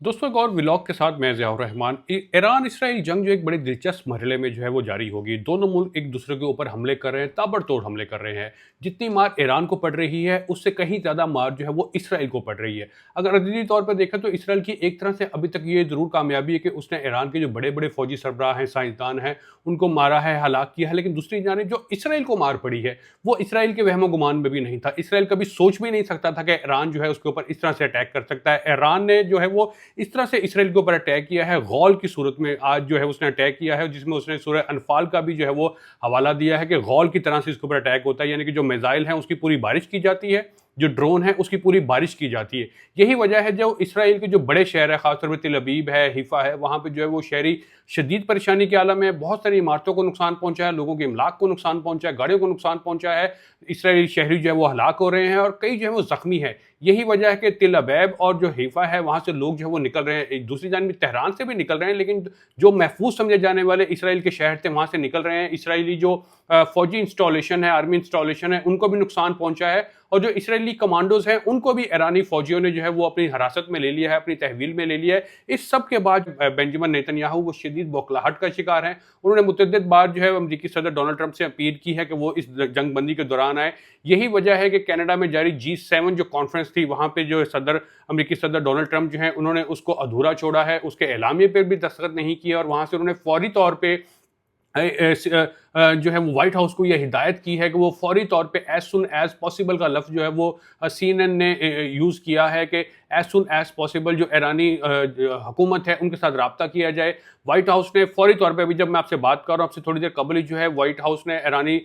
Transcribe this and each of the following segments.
दोस्तों एक और व्लॉग के साथ मैं ज़ियाउर रहमान। ईरान इसराइल जंग जो एक बड़े दिलचस्प मरहले में जो है वो जारी होगी। दोनों मुल्क एक दूसरे के ऊपर हमले कर रहे हैं, ताबड़तोड़ हमले कर रहे हैं। जितनी मार ईरान को पड़ रही है उससे कहीं ज़्यादा मार जो है वो इसराइल को पड़ रही है। अगर अददी तौर पर देखें तो इसराइल की एक तरह से अभी तक ये ज़रूर कामयाबी है कि उसने ईरान के जो बड़े बड़े फौजी सरबराह हैं, साइंसदान हैं, उनको मारा है, हलाक किया है। लेकिन दूसरी जानिब जो इसराइल को मार पड़ी है वो इसराइल के वहमो गुमान में भी नहीं था। इसराइल कभी सोच भी नहीं सकता था कि ईरान जो है उसके ऊपर इस तरह से अटैक कर सकता है। ईरान ने जो है वो इस तरह से इसराइल के ऊपर अटैक किया है, गौल की सूरत में आज जो है उसने अटैक किया है, जिसमें उसने सूरह अनफाल का भी जो है वो हवाला दिया है कि गौल की तरह से इसके ऊपर अटैक होता है, यानी कि जो मिसाइल हैं उसकी पूरी बारिश की जाती है, जो ड्रोन है उसकी पूरी बारिश की जाती है। यही वजह है जो इसराइल के जो बड़े शहर है, खासतौर पर तिल अबीब है, हिफा है, वहाँ पे जो है वो शहरी शदीद परेशानी के आलम है। बहुत सारी इमारतों को नुकसान पहुंचा है, लोगों के इमलाक को नुकसान पहुंचा है, गाड़ियों को नुकसान पहुंचा है। इसराइली शहरी जो है वो हलाक हो रहे हैं और कई जो है वो जख्मी है। यही वजह है कि तिल अबैब और जो हिफा है वहाँ से लोग जो है वो निकल रहे हैं। एक दूसरी जानिब तेहरान से भी निकल रहे हैं, लेकिन जो महफूज समझे जाने वाले इसराइल के शहर थे वहाँ से निकल रहे हैं। इसराइली जो फौजी इंस्टॉलेशन है, आर्मी इंस्टॉलेशन है, उनको भी नुकसान पहुंचा है। और जो इसराइली कमांडोज हैं उनको भी ईरानी फौजियों ने जो है वो अपनी हिरासत में ले लिया है, अपनी तहवील में ले लिया है। इस सब के बाद बेंजामिन नेतन्याहू वो शदीद बौखलाहट का शिकार हैं। उन्होंने मुतअद्दिद बार जो है अमेरिकी सदर डोनाल्ड ट्रंप से अपील की है कि वो इस जंग बंदी के दौरान आए। यही वजह है कि कनाडा में जारी G7 जो कॉन्फ्रेंस थी वहाँ पे जो अमेरिकी सदर डोनाल्ड ट्रंप जो है उन्होंने उसको अधूरा छोड़ा है, उसके एलामिये पर भी दस्तखत नहीं किया और वहाँ से उन्होंने फौरी तौर पर जो है वो व्हाइट हाउस को ये हिदायत की है कि वो फौरी तौर पे एज सुन एज पॉसिबल का लफ्ज़ जो है वो CNN ने यूज़ किया है कि एज सुन एज पॉसिबल जो ईरानी हुकूमत है उनके साथ रब्ता किया जाए। व्हाइट हाउस ने फौरी तौर पे, अभी जब मैं आपसे बात कर रहा हूँ आपसे थोड़ी देर कबल ही जो है व्हाइट हाउस ने ईरानी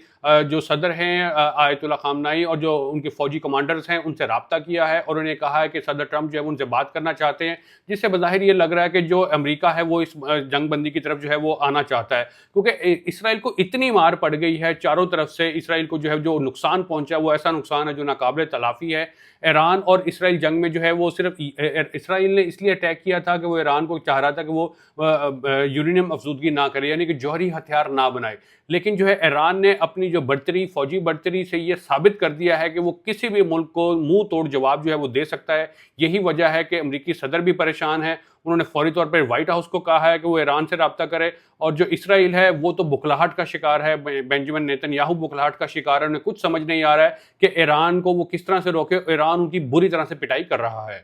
जो सदर हैं आयतुल्ला खामनाई और जो उनके फौजी कमांडर्स हैं उनसे रब्ता किया है और उन्हें कहा है कि सदर ट्रंप जो है उनसे बात करना चाहते हैं, जिससे बज़ाहिर ये लग रहा है कि जो अमेरिका है वो इस जंग बंदी की तरफ जो है वो आना चाहता है। क्योंकि इसराइल को इतनी मार पड़ गई है चारों तरफ से, इसराइल को जो है जो नुकसान पहुंचा वो ऐसा नुकसान है जो नाकाबिले तलाफी है। ईरान और इसराइल जंग में जो है वो सिर्फ इसराइल ने इसलिए अटैक किया था कि वो ईरान को चाह रहा था कि वो यूरेनियम अफजूदगी ना करे, यानी कि जौहरी हथियार ना बनाए। लेकिन जो है ईरान ने अपनी जो बढ़तरी, फौजी बढ़तरी से ये साबित कर दिया है कि वो किसी भी मुल्क को मुंह तोड़ जवाब जो है वो दे सकता है। यही वजह है कि अमेरिकी सदर भी परेशान है। उन्होंने फौरी तौर पर व्हाइट हाउस को कहा है कि वो ईरान से रब्ता करे और जो इसराइल है वो तो बुखलाहट का शिकार है। बेंजामिन नेतन्याहू बुखलाहट का शिकार है। उन्हें कुछ समझ नहीं आ रहा है कि ईरान को वो किस तरह से रोके। ईरान उनकी बुरी तरह से पिटाई कर रहा है।